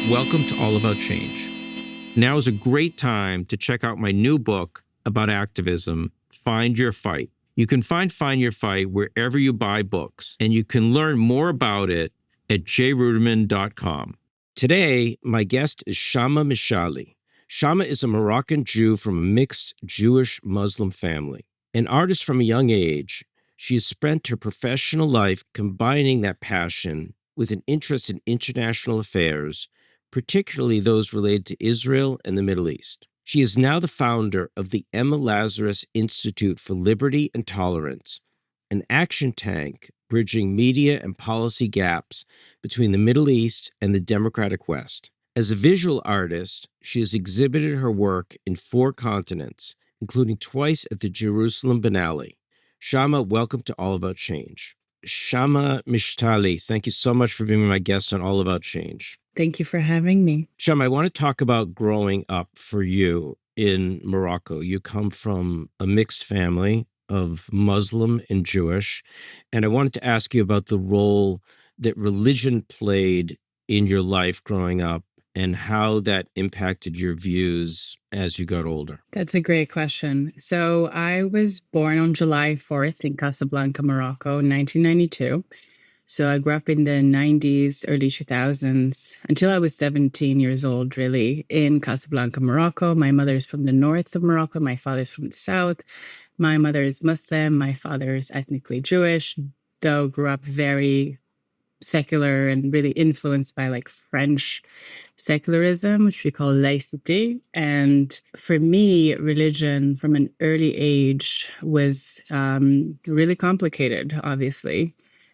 Welcome to All About Change. Now is a great time to check out my new book about activism, Find Your Fight. You can find Your Fight wherever you buy books, and you can learn more about it at jruderman.com. Today, my guest is Chama Mechtaly. Chama is a Moroccan Jew from a mixed Jewish-Muslim family. An artist from a young age, she has spent her professional life combining that passion with an interest in international affairs, particularly those related to Israel and the Middle East. She is now the founder of the Emma Lazarus Institute for Liberty and Tolerance, an action tank bridging media and policy gaps between the Middle East and the democratic West. As a visual artist, she has exhibited her work in 4 continents, including twice at the Jerusalem Biennale. Chama, welcome to All About Change. Chama Mechtaly, thank you so much for being my guest on All About Change. Thank you for having me. Chama, I want to talk about growing up for you in Morocco. You come from a mixed family of Muslim and Jewish, and I wanted to ask you about the role that religion played in your life growing up and how that impacted your views as you got older. That's a great question. So I was born on July 4th in Casablanca, Morocco, in 1992. So I grew up in the 90s, early 2000s, until I was 17 years old, really, in Casablanca, Morocco. My mother is from the north of Morocco. My father is from the south. My mother is Muslim. My father is ethnically Jewish, though grew up very secular and really influenced by like French secularism, which we call laïcité. And for me, religion from an early age was really complicated, obviously.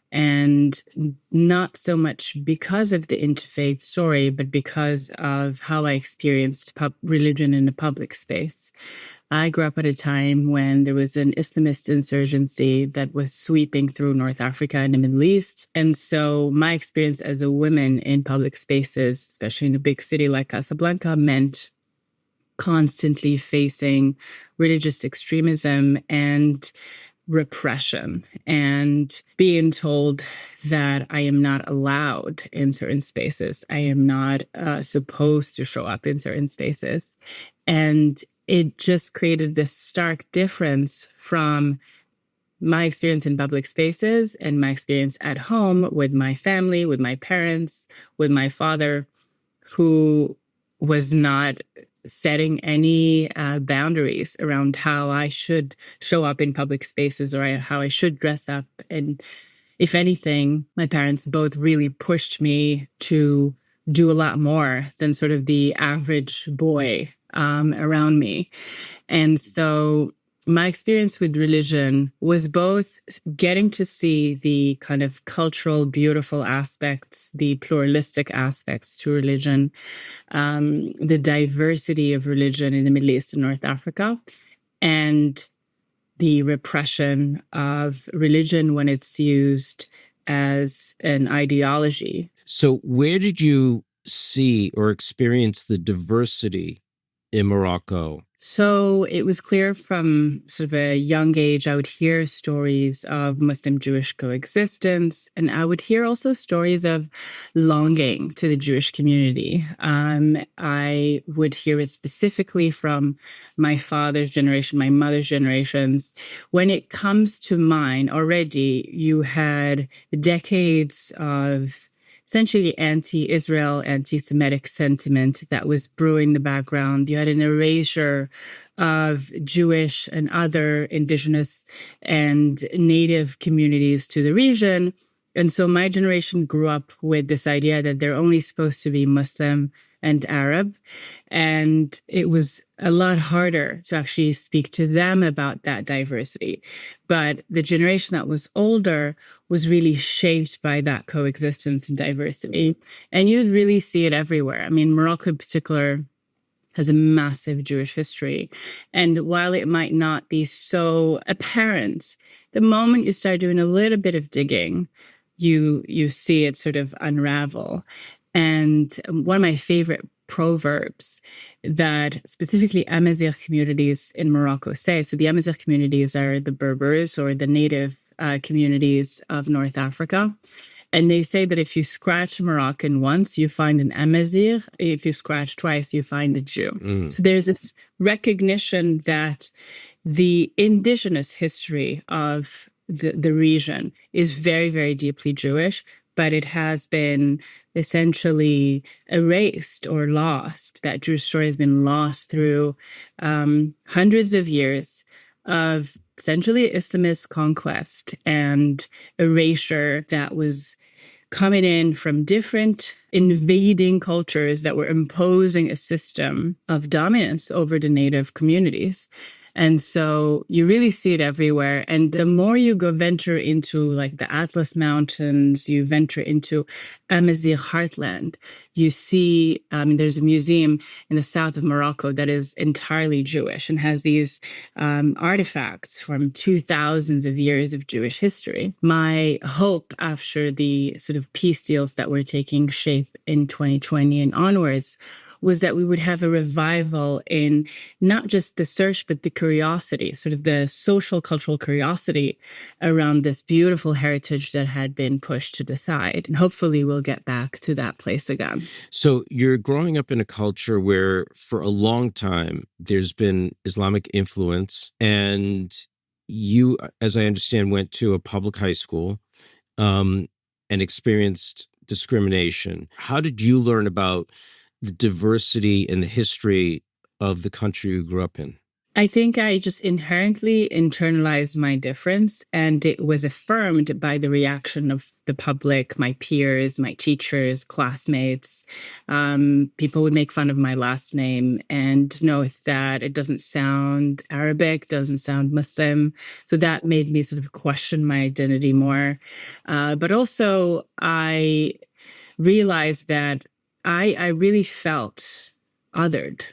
And not so much because of the interfaith story, but because of how I experienced religion in a public space. I grew up at a time when there was an Islamist insurgency that was sweeping through North Africa and the Middle East. And so my experience as a woman in public spaces, especially in a big city like Casablanca, meant constantly facing religious extremism and repression and being told that I am not allowed in certain spaces. I am not supposed to show up in certain spaces. And it just created this stark difference from my experience in public spaces and my experience at home with my family, with my parents, with my father, who was not setting any boundaries around how I should show up in public spaces or how I should dress up. And if anything, my parents both really pushed me to do a lot more than sort of the average boy around me. And so my experience with religion was both getting to see the kind of cultural, beautiful aspects, the pluralistic aspects to religion, the diversity of religion in the Middle East and North Africa, and the repression of religion when it's used as an ideology. So where did you see or experience the diversity in Morocco? So it was clear from sort of a young age, I would hear stories of Muslim-Jewish coexistence, and I would hear also stories of longing to the Jewish community. I would hear it specifically from my father's generation, my mother's generations. When it comes to mine, already you had decades of essentially anti-Israel, anti-Semitic sentiment that was brewing in the background. You had an erasure of Jewish and other indigenous and native communities to the region. And so my generation grew up with this idea that they're only supposed to be Muslim and Arab. And it was a lot harder to actually speak to them about that diversity. But the generation that was older was really shaped by that coexistence and diversity. And you'd really see it everywhere. I mean, Morocco in particular has a massive Jewish history. And while it might not be so apparent, the moment you start doing a little bit of digging, you see it sort of unravel. And one of my favorite proverbs that specifically Amazigh communities in Morocco say, so the Amazigh communities are the Berbers or the native communities of North Africa. And they say that if you scratch Moroccan once, you find an Amazigh. If you scratch twice, you find a Jew. So there's this recognition that the indigenous history of the region is very, very deeply Jewish, but it has been essentially erased or lost. That Jewish story has been lost through hundreds of years of essentially Islamist conquest and erasure that was coming in from different invading cultures that were imposing a system of dominance over the native communities. And so you really see it everywhere. And the more you go venture into like the Atlas Mountains, you venture into Amazigh heartland, you see, there's a museum in the south of Morocco that is entirely Jewish and has these artifacts from 2000s of years of Jewish history. My hope after the sort of peace deals that were taking shape in 2020 and onwards was that we would have a revival in not just the search, but the curiosity, sort of the social cultural curiosity around this beautiful heritage that had been pushed to the side. And hopefully we'll get back to that place again. So you're growing up in a culture where for a long time there's been Islamic influence, and you, as I understand, went to a public high school and experienced discrimination. How did you learn about the diversity and the history of the country you grew up in? I think I just inherently internalized my difference, and it was affirmed by the reaction of the public, my peers, my teachers, classmates. People would make fun of my last name and note that it doesn't sound Arabic, doesn't sound Muslim. So that made me sort of question my identity more. But also, I realized that I really felt othered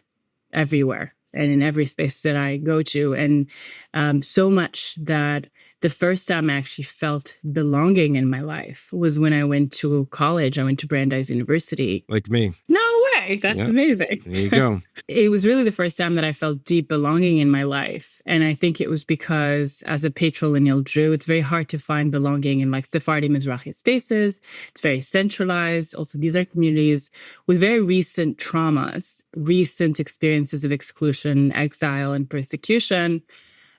everywhere and in every space that I go to. And so much that the first time I actually felt belonging in my life was when I went to college. I went to Brandeis University. Like me. No way. That's amazing. There you go. It was really the first time that I felt deep belonging in my life. And I think it was because as a patrilineal Jew, it's very hard to find belonging in like Sephardi Mizrahi spaces. It's very centralized. Also, these are communities with very recent traumas, recent experiences of exclusion, exile, and persecution.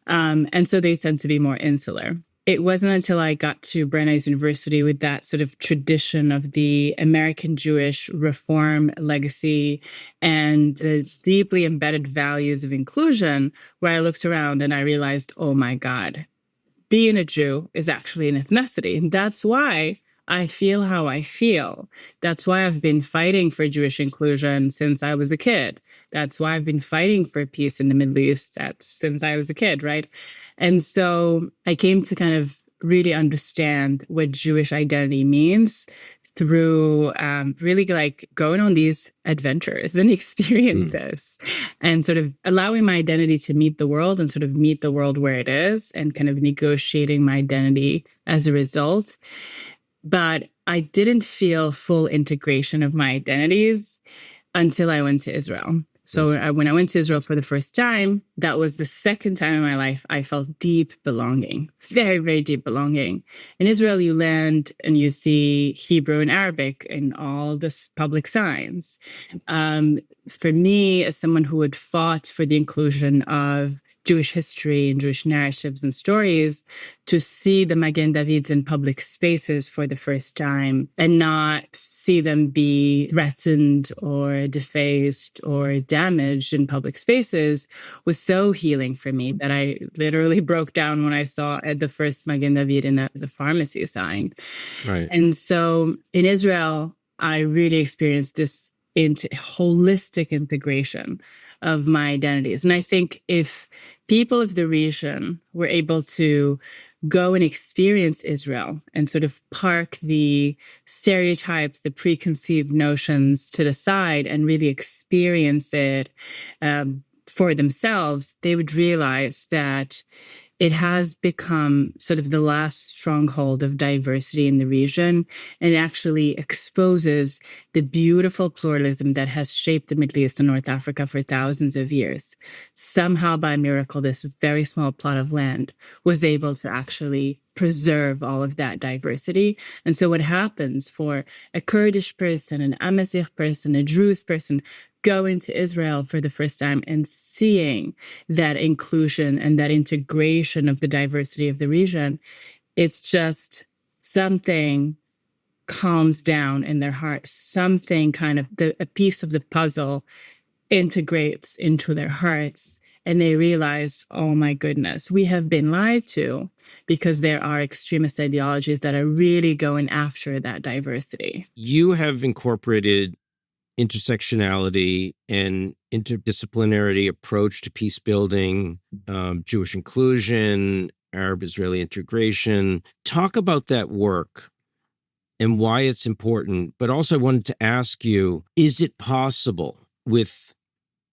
And so they tend to be more insular. It wasn't until I got to Brandeis University with that sort of tradition of the American Jewish reform legacy and the deeply embedded values of inclusion where I looked around and I realized, oh my God, being a Jew is actually an ethnicity. And that's why I feel how I feel. That's why I've been fighting for Jewish inclusion since I was a kid. That's why I've been fighting for peace in the Middle East since I was a kid, right? And so I came to kind of really understand what Jewish identity means through really like going on these adventures and experiences and sort of allowing my identity to meet the world and sort of meet the world where it is and kind of negotiating my identity as a result. But I didn't feel full integration of my identities until I went to Israel. So when I went to Israel for the first time, that was the second time in my life I felt deep belonging, very, very deep belonging. In Israel, you land and you see Hebrew and Arabic in all the public signs. For me, as someone who had fought for the inclusion of Jewish history and Jewish narratives and stories, to see the Magen Davids in public spaces for the first time and not see them be threatened or defaced or damaged in public spaces was so healing for me that I literally broke down when I saw the first Magen David in a pharmacy sign. Right. And so in Israel, I really experienced this holistic integration of my identities. And I think if people of the region were able to go and experience Israel and sort of park the stereotypes, the preconceived notions to the side and really experience it for themselves, they would realize that it has become sort of the last stronghold of diversity in the region and actually exposes the beautiful pluralism that has shaped the Middle East and North Africa for thousands of years. Somehow, by miracle, this very small plot of land was able to actually preserve all of that diversity. And so what happens for a Kurdish person, an Amazigh person, a Druze person going to Israel for the first time and seeing that inclusion and that integration of the diversity of the region, it's just something calms down in their heart. Something kind of, a piece of the puzzle integrates into their hearts, and they realize, oh my goodness, we have been lied to, because there are extremist ideologies that are really going after that diversity. You have incorporated intersectionality and interdisciplinary approach to peace building, Jewish inclusion, Arab-Israeli integration. Talk about that work and why it's important. But also I wanted to ask you, is it possible with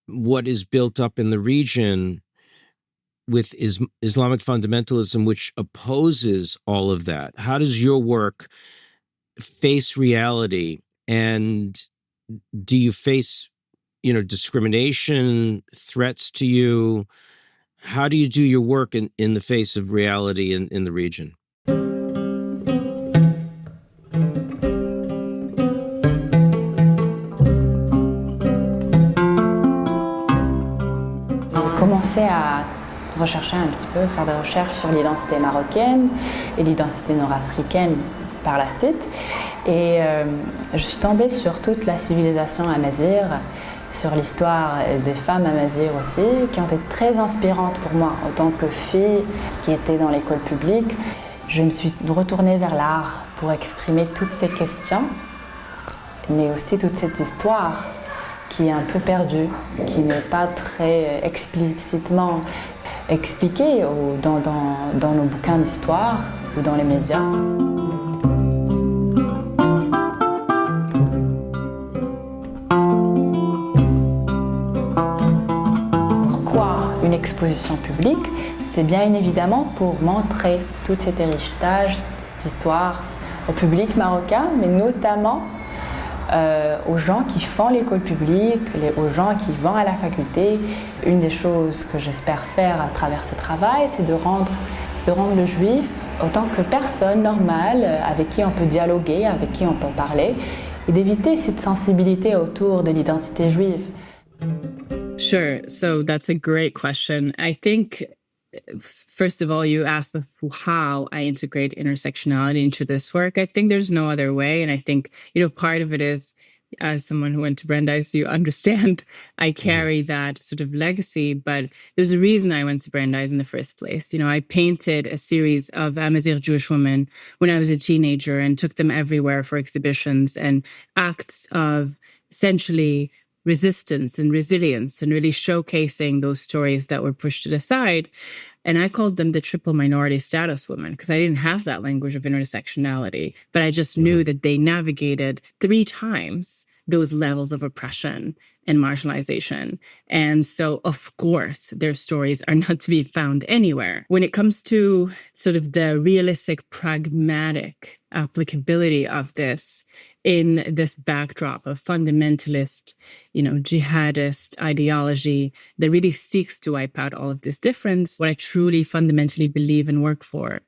what is built up in the region with Islamic fundamentalism, which opposes all of that? How does your work face reality? And do you face, discrimination, threats to you? How do you do your work in the face of reality in the region? Commencé à rechercher un petit peu, faire des recherches sur l'identité marocaine et l'identité nord-africaine par la suite. Et je suis tombée sur toute la civilisation amazighe, sur l'histoire des femmes amazighes aussi, qui ont été très inspirantes pour moi en tant que fille qui était dans l'école publique. Je me suis retournée vers l'art pour exprimer toutes ces questions, mais aussi toute cette histoire qui est un peu perdue, qui n'est pas très explicitement expliquée dans nos bouquins d'histoire ou dans les médias. Pourquoi une exposition publique? C'est bien évidemment pour montrer tout cet héritage, cette histoire au public marocain, mais notamment aux gens qui font l'école publique, aux gens qui vont à la faculté. Une des choses que j'espère faire à travers ce travail, c'est de rendre le juif autant que personne normale avec qui on peut dialoguer, avec qui on peut parler, et d'éviter cette sensibilité autour de l'identité juive. Sure. So that's a great question. I think, first of all, you asked how I integrate intersectionality into this work. I think there's no other way. And I think, part of it is, as someone who went to Brandeis, you understand I carry that sort of legacy, but there's a reason I went to Brandeis in the first place. I painted a series of Amazigh Jewish women when I was a teenager and took them everywhere for exhibitions and acts of essentially resistance and resilience, and really showcasing those stories that were pushed to the side. And I called them the triple minority status women, because I didn't have that language of intersectionality, but I just knew that they navigated 3 times those levels of oppression and marginalization. And so, of course, their stories are not to be found anywhere. When it comes to sort of the realistic, pragmatic applicability of this in this backdrop of fundamentalist, jihadist ideology that really seeks to wipe out all of this difference, what I truly fundamentally believe and work for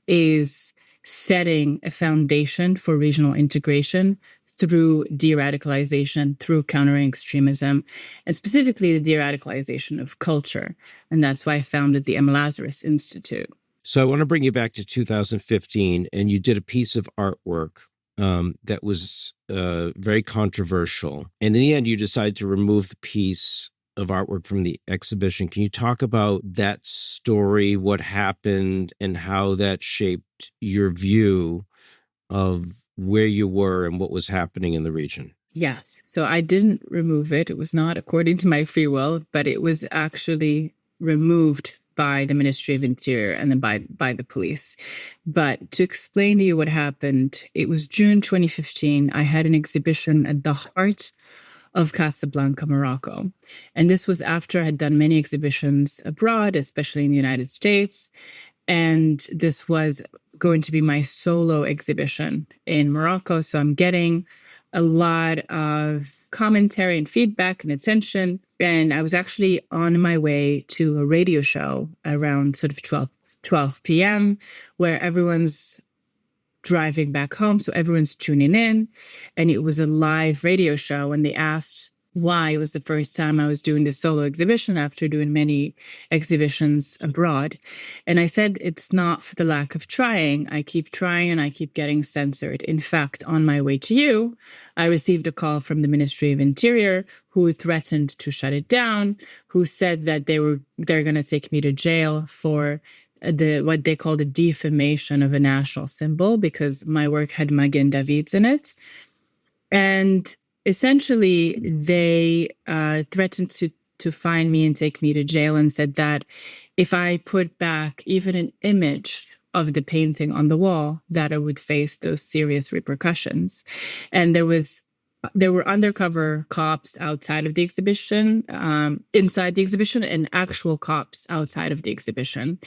is setting a foundation for regional integration through deradicalization, through countering extremism, and specifically the deradicalization of culture. And that's why I founded the Lazarus Institute. So I want to bring you back to 2015, and you did a piece of artwork that was very controversial. And in the end, you decided to remove the piece of artwork from the exhibition. Can you talk about that story, what happened, and how that shaped your view of where you were and what was happening in the region? Yes. So I didn't remove it. It was not according to my free will, but it was actually removed by the Ministry of Interior and then by the police. But to explain to you what happened, it was June 2015. I had an exhibition at the heart of Casablanca, Morocco. And this was after I had done many exhibitions abroad, especially in the United States. And this was going to be my solo exhibition in Morocco. So I'm getting a lot of commentary and feedback and attention. And I was actually on my way to a radio show around sort of 12 p.m., where everyone's driving back home. So everyone's tuning in. And it was a live radio show. And they asked why. It was the first time I was doing this solo exhibition after doing many exhibitions abroad. And I said, it's not for the lack of trying. I keep trying and I keep getting censored. In fact, on my way to you, I received a call from the Ministry of Interior who threatened to shut it down, who said that they're going to take me to jail for what they call the defamation of a national symbol, because my work had Magen David's in it. And essentially, they threatened to fine me and take me to jail, and said that if I put back even an image of the painting on the wall, that I would face those serious repercussions. And there were undercover cops outside of the exhibition, inside the exhibition, and actual cops outside of the exhibition.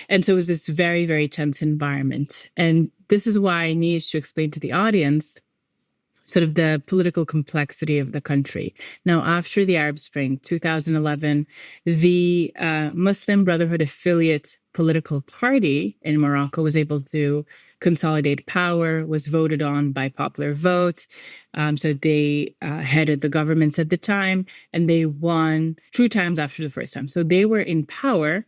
And so it was this very, very tense environment. And this is why I need to explain to the audience sort of the political complexity of the country. Now, after the Arab Spring, 2011, the Muslim Brotherhood affiliate political party in Morocco was able to consolidate power, was voted on by popular vote. So they headed the governments at the time, and they won 2 times after the first time. So they were in power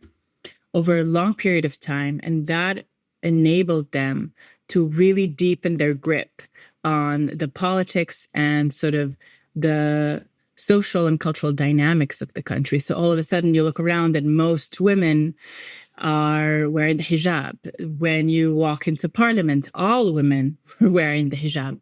over a long period of time, and that enabled them to really deepen their grip on the politics and sort of the social and cultural dynamics of the country. So all of a sudden you look around and most women are wearing the hijab. When you walk into parliament, all women were wearing the hijab.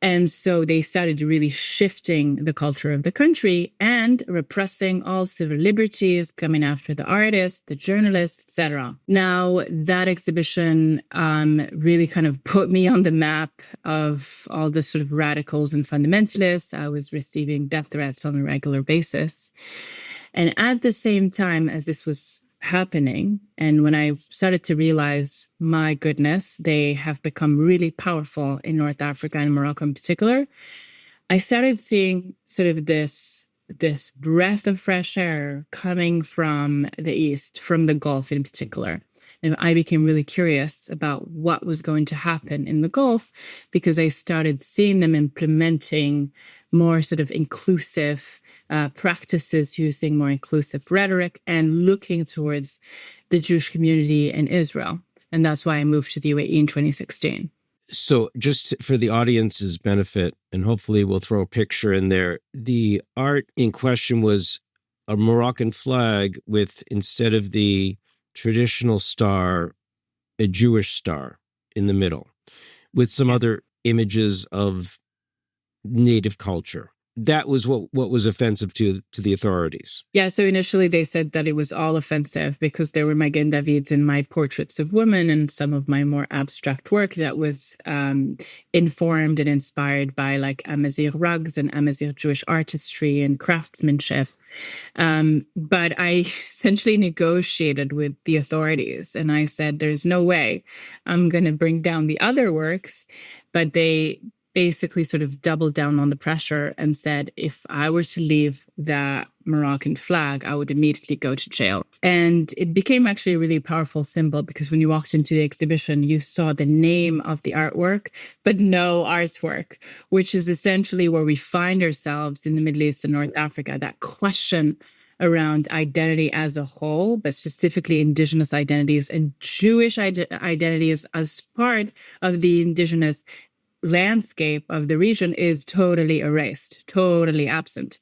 And so they started really shifting the culture of the country and repressing all civil liberties, coming after the artists, the journalists, etc. Now, that exhibition really kind of put me on the map of all the sort of radicals and fundamentalists. I was receiving death threats on a regular basis. And at the same time as this was happening, and when I started to realize, my goodness, they have become really powerful in North Africa and Morocco in particular, I started seeing sort of this breath of fresh air coming from the East, from the Gulf in particular. And I became really curious about what was going to happen in the Gulf, because I started seeing them implementing more sort of inclusive practices, using more inclusive rhetoric and looking towards the Jewish community in Israel. And that's why I moved to the UAE in 2016. So just for the audience's benefit, and hopefully we'll throw a picture in there, the art in question was a Moroccan flag with, instead of the traditional star, a Jewish star in the middle, with some other images of native culture. That was what was offensive to the authorities. Yeah, so initially they said that it was all offensive because there were Magen Davids in my portraits of women and some of my more abstract work that was informed and inspired by like Amazigh rugs and Amazigh Jewish artistry and craftsmanship. But I essentially negotiated with the authorities, and I said, there's no way I'm going to bring down the other works. But they basically sort of doubled down on the pressure and said, if I were to leave the Moroccan flag, I would immediately go to jail. And it became actually a really powerful symbol, because when you walked into the exhibition, you saw the name of the artwork, but no artwork, which is essentially where we find ourselves in the Middle East and North Africa, that question around identity as a whole, but specifically indigenous identities and Jewish identities as part of the indigenous landscape of the region is totally erased, totally absent.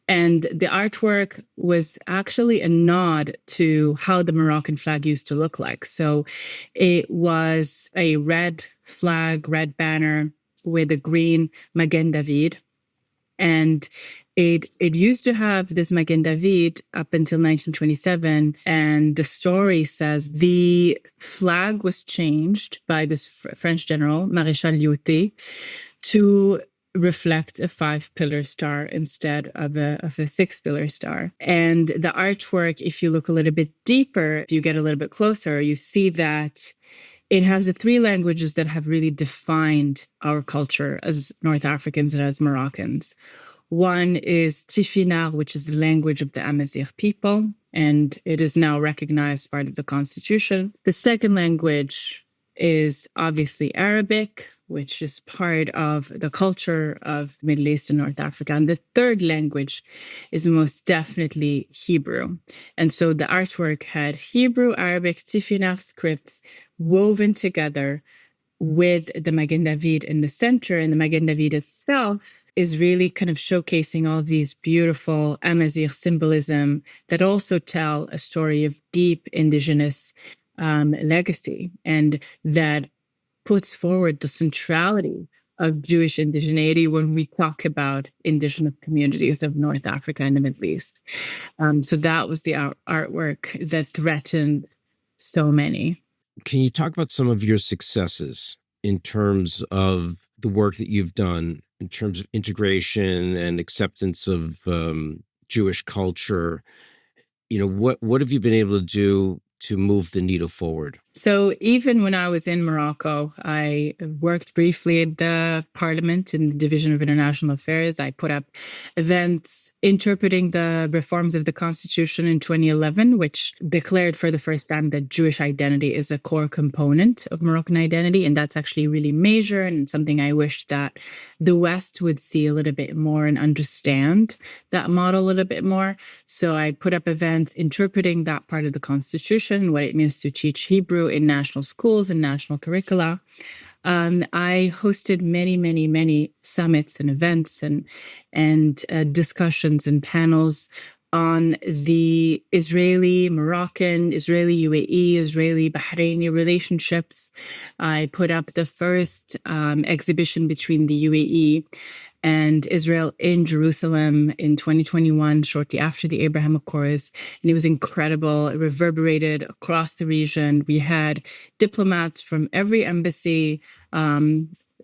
And the artwork was actually a nod to how the Moroccan flag used to look like. So it was a red flag, red banner with a green Magen David. And it used to have this Magen David up until 1927. And the story says the flag was changed by this French general, Maréchal Lyoté, to reflect a 5-pillar star instead of a 6-pillar star. And the artwork, if you look a little bit deeper, if you get a little bit closer, you see that it has the 3 languages that have really defined our culture as North Africans and as Moroccans. One is Tifinagh, which is the language of the Amazigh people. and it is now recognized part of the constitution. The second language is obviously Arabic, which is part of the culture of Middle East and North Africa. And the third language is most definitely Hebrew. And so the artwork had Hebrew, Arabic, Tifinagh scripts woven together with the Magen David in the center. And the Magen David itself is really kind of showcasing all of these beautiful Amazigh symbolism that also tell a story of deep indigenous legacy, and that puts forward the centrality of Jewish indigeneity when we talk about indigenous communities of North Africa and the Middle East. So that was the artwork that threatened so many. Can you talk about some of your successes in terms of the work that you've done in terms of integration and acceptance of Jewish culture? What have you been able to do to move the needle forward? So even when I was in Morocco, I worked briefly at the Parliament in the Division of International Affairs. I put up events interpreting the reforms of the Constitution in 2011, which declared for the first time that Jewish identity is a core component of Moroccan identity. And that's actually really major and something I wish that the West would see a little bit more and understand that model a little bit more. So I put up events interpreting that part of the Constitution, what it means to teach Hebrew in national schools and national curricula. I hosted many summits and events and discussions and panels on the Israeli, Moroccan, Israeli UAE, Israeli Bahraini relationships. I put up the first exhibition between the UAE and Israel in Jerusalem in 2021, shortly after the Abraham Accords. And it was incredible. It reverberated across the region. We had diplomats from every embassy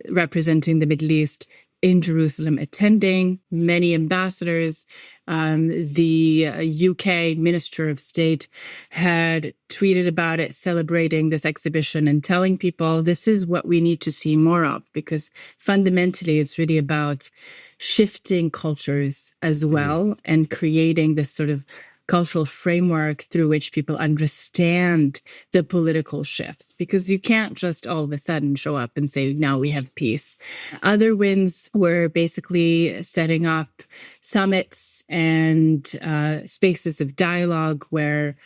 representing the Middle East in Jerusalem attending, many ambassadors. The UK Minister of State had tweeted about it, celebrating this exhibition and telling people this is what we need to see more of, because fundamentally it's really about shifting cultures as well and creating this sort of cultural framework through which people understand the political shift, because you can't just all of a sudden show up and say, now we have peace. Other wins were basically setting up summits and spaces of dialogue where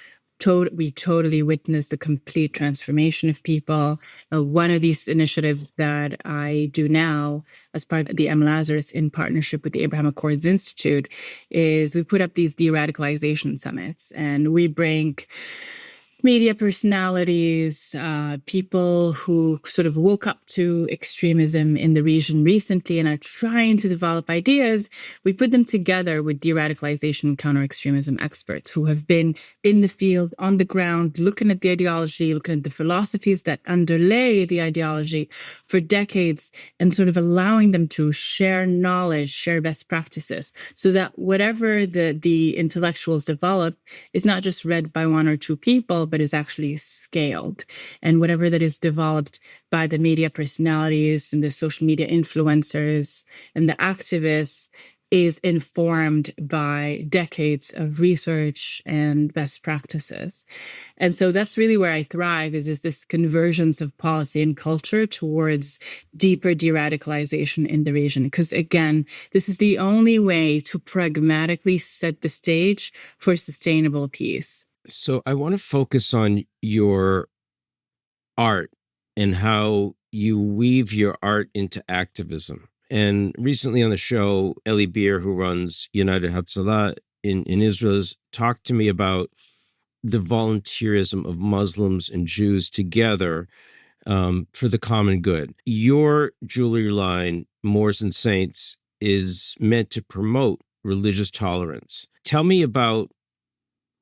we totally witnessed the complete transformation of people. One of these initiatives that I do now as part of the Lazarus in partnership with the Abraham Accords Institute is we put up these deradicalization summits, and we bring media personalities, people who sort of woke up to extremism in the region recently and are trying to develop ideas. We put them together with deradicalization and counter-extremism experts who have been in the field, on the ground, looking at the ideology, looking at the philosophies that underlay the ideology for decades, and sort of allowing them to share knowledge, share best practices, so that whatever the intellectuals develop is not just read by one or two people, but is actually scaled. And whatever that is developed by the media personalities and the social media influencers and the activists is informed by decades of research and best practices. And so that's really where I thrive, is this convergence of policy and culture towards deeper deradicalization in the region. Because again, this is the only way to pragmatically set the stage for sustainable peace. So I want to focus on your art and how you weave your art into activism. And recently on the show, Eli Beer, who runs United Hatzalah in Israel, has talked to me about the volunteerism of Muslims and Jews together for the common good. Your jewelry line, Moors and Saints, is meant to promote religious tolerance. Tell me about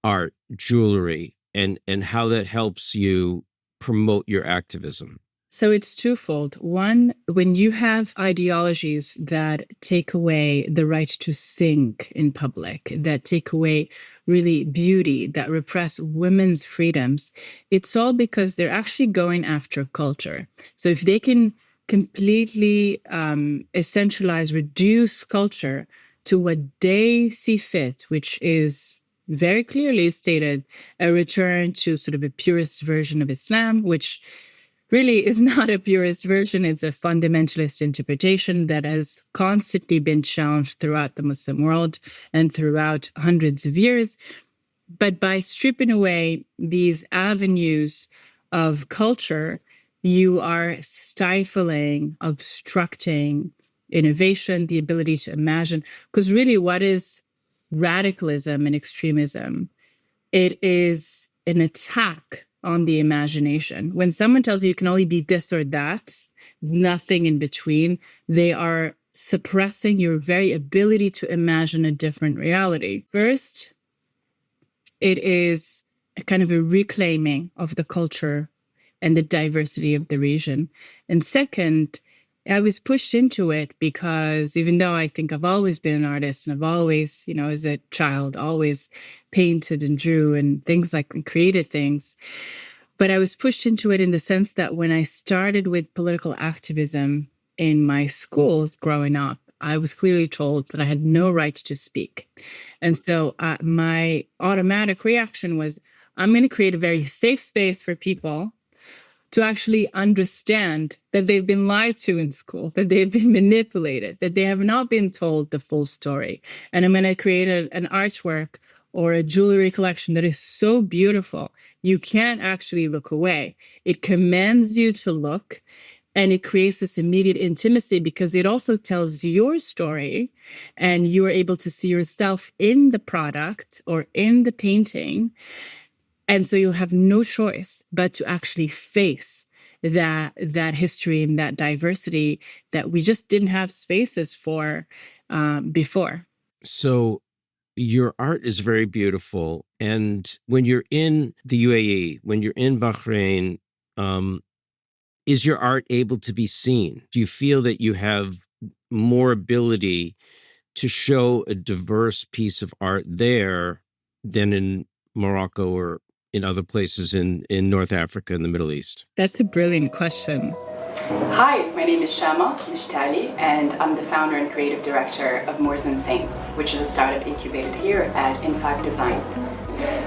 art, jewelry, and how that helps you promote your activism. So it's twofold. One, when you have ideologies that take away the right to sing in public, that take away really beauty, that repress women's freedoms, it's all because they're actually going after culture. So if they can completely essentialize, reduce culture to what they see fit, which is very clearly stated a return to sort of a purist version of Islam, which really is not a purist version. It's a fundamentalist interpretation that has constantly been challenged throughout the Muslim world and throughout hundreds of years. But by stripping away these avenues of culture, you are stifling, obstructing innovation, the ability to imagine. Because really, what is radicalism and extremism? It is an attack on the imagination. When someone tells you can only be this or that, nothing in between, they are suppressing your very ability to imagine a different reality. First, it is a kind of a reclaiming of the culture and the diversity of the region. And second, I was pushed into it because even though I think I've always been an artist and I've always, as a child, always painted and drew and things like and created things, but I was pushed into it in the sense that when I started with political activism in my schools growing up, I was clearly told that I had no right to speak. And so my automatic reaction was, I'm going to create a very safe space for people to actually understand that they've been lied to in school, that they've been manipulated, that they have not been told the full story. And I'm going to create an artwork or a jewelry collection that is so beautiful, you can't actually look away. It commands you to look. And it creates this immediate intimacy because it also tells your story and you are able to see yourself in the product or in the painting. And so you'll have no choice but to actually face that history and that diversity that we just didn't have spaces for before. So your art is very beautiful. And when you're in the UAE, when you're in Bahrain, is your art able to be seen? Do you feel that you have more ability to show a diverse piece of art there than in Morocco or in other places in North Africa and the Middle East? That's a brilliant question. Hi, my name is Chama Mechtaly, and I'm the founder and creative director of Moors and Saints, which is a startup incubated here at In5 Design.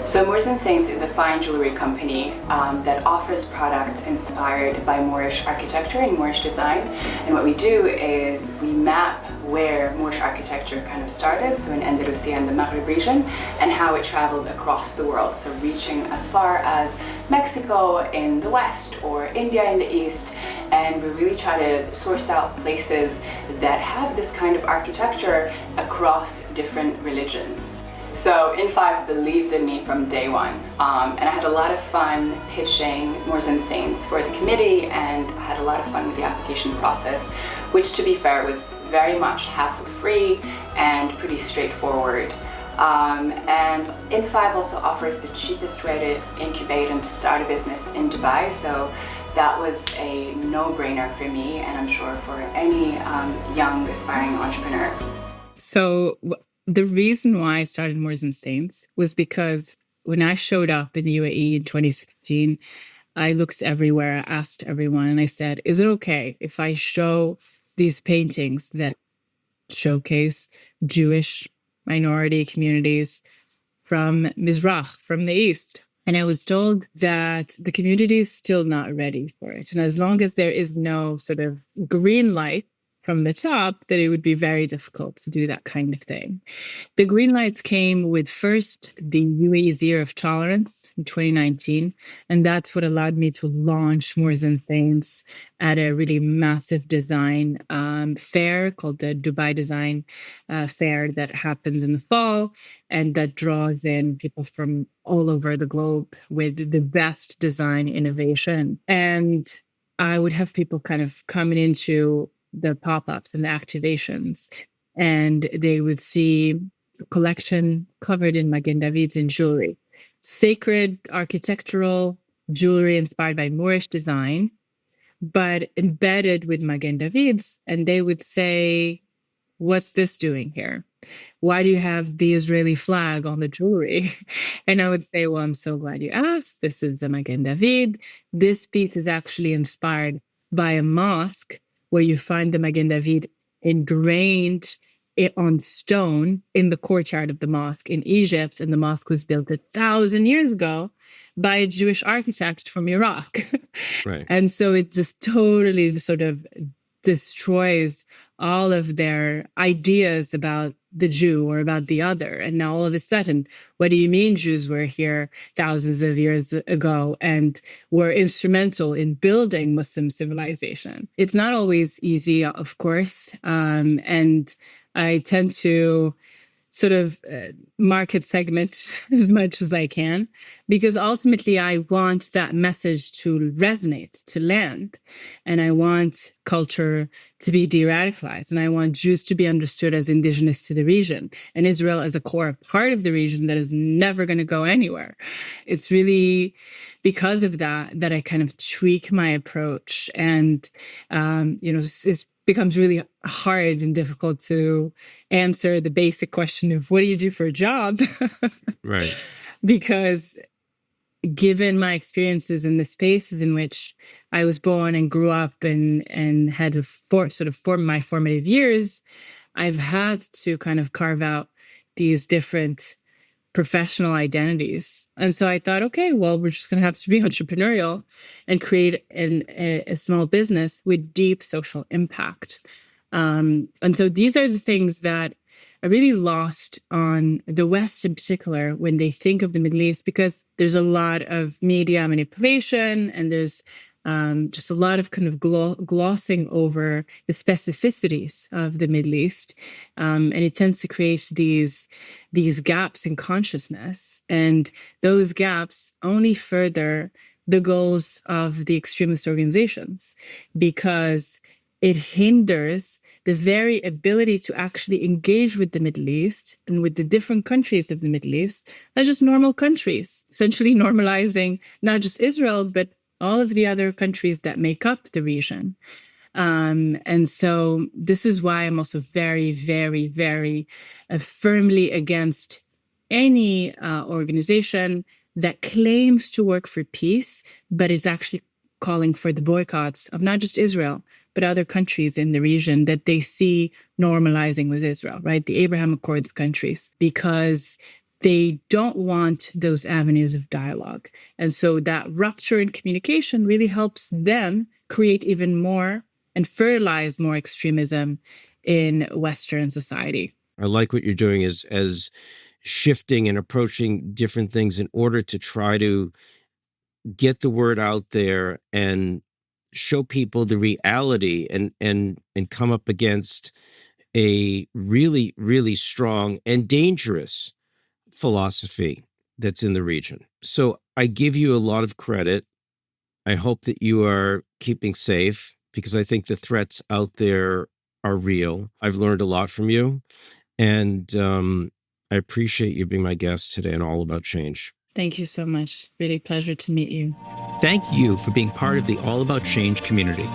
So Moors and Saints is a fine jewelry company that offers products inspired by Moorish architecture and Moorish design. And what we do is we map where Moorish architecture kind of started, so in Andalusia and the Maghreb region, and how it traveled across the world, so reaching as far as Mexico in the west or India in the east. And we really try to source out places that have this kind of architecture across different religions. So In5 believed in me from day one, and I had a lot of fun pitching Moors and Saints for the committee, and I had a lot of fun with the application process, which, to be fair, was very much hassle-free and pretty straightforward. And In5 also offers the cheapest way to incubate and to start a business in Dubai, so that was a no-brainer for me, and I'm sure for any young aspiring entrepreneur. So the reason why I started Moors and Saints was because when I showed up in the UAE in 2016, I looked everywhere, I asked everyone, and I said, is it okay if I show these paintings that showcase Jewish minority communities from Mizrach, from the East? And I was told that the community is still not ready for it. And as long as there is no sort of green light from the top, that it would be very difficult to do that kind of thing. The green lights came with first the UAE's Year of Tolerance in 2019, and that's what allowed me to launch Moors and Saints at a really massive design fair called the Dubai Design Fair that happens in the fall, and that draws in people from all over the globe with the best design innovation. And I would have people kind of coming into the pop-ups and the activations, and they would see a collection covered in Magen David's in jewelry, sacred architectural jewelry inspired by Moorish design, but embedded with Magen David's, and they would say, what's this doing here? Why do you have the Israeli flag on the jewelry? And I would say, well, I'm so glad you asked. This is a Magen David. This piece is actually inspired by a mosque where you find the Magen David ingrained on stone in the courtyard of the mosque in Egypt. And the mosque was built 1,000 years ago by a Jewish architect from Iraq. Right. And so it just totally sort of destroys all of their ideas about the Jew or about the other. And now all of a sudden, what do you mean Jews were here thousands of years ago and were instrumental in building Muslim civilization? It's not always easy, of course. And I tend to sort of market segment as much as I can, because ultimately I want that message to resonate, to land. And I want culture to be deradicalized. And I want Jews to be understood as indigenous to the region and Israel as a core part of the region that is never going to go anywhere. It's really because of that I kind of tweak my approach. And, it's becomes really hard and difficult to answer the basic question of what do you do for a job? Right. Because given my experiences in the spaces in which I was born and grew up and had formed my formative years, I've had to kind of carve out these different professional identities. And so I thought, okay, well, we're just going to have to be entrepreneurial and create a small business with deep social impact. And so these are the things that are really lost on the West in particular when they think of the Middle East, because there's a lot of media manipulation and there's just a lot of kind of glossing over the specificities of the Middle East. And it tends to create these gaps in consciousness. And those gaps only further the goals of the extremist organizations, because it hinders the very ability to actually engage with the Middle East and with the different countries of the Middle East as just normal countries, essentially normalizing not just Israel, but all of the other countries that make up the region. And so this is why I'm also very, very, very firmly against any organization that claims to work for peace, but is actually calling for the boycotts of not just Israel, but other countries in the region that they see normalizing with Israel, right? The Abraham Accords countries, because they don't want those avenues of dialogue. And so that rupture in communication really helps them create even more and fertilize more extremism in Western society. I like what you're doing as shifting and approaching different things in order to try to get the word out there and show people the reality and come up against a really, really strong and dangerous philosophy that's in the region. So I give you a lot of credit. I hope that you are keeping safe, because I think the threats out there are real. I've learned a lot from you, and I appreciate you being my guest today on All About Change. Thank you so much. Really pleasure to meet you. Thank you for being part of the All About Change community.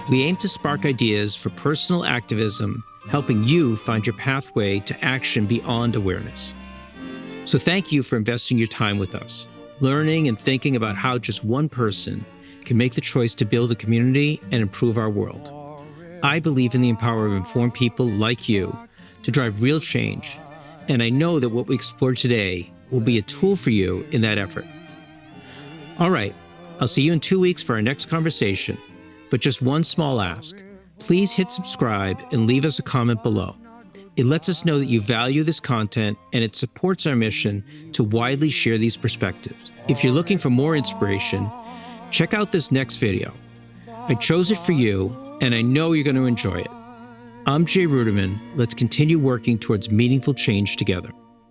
We aim to spark ideas for personal activism, helping you find your pathway to action beyond awareness. So thank you for investing your time with us, learning and thinking about how just one person can make the choice to build a community and improve our world. I believe in the power of informed people like you to drive real change, and I know that what we explored today will be a tool for you in that effort. All right, I'll see you in 2 weeks for our next conversation, but just one small ask. Please hit subscribe and leave us a comment below. It lets us know that you value this content, and it supports our mission to widely share these perspectives. If you're looking for more inspiration, check out this next video. I chose it for you, and I know you're going to enjoy it. I'm Jay Ruderman. Let's continue working towards meaningful change together.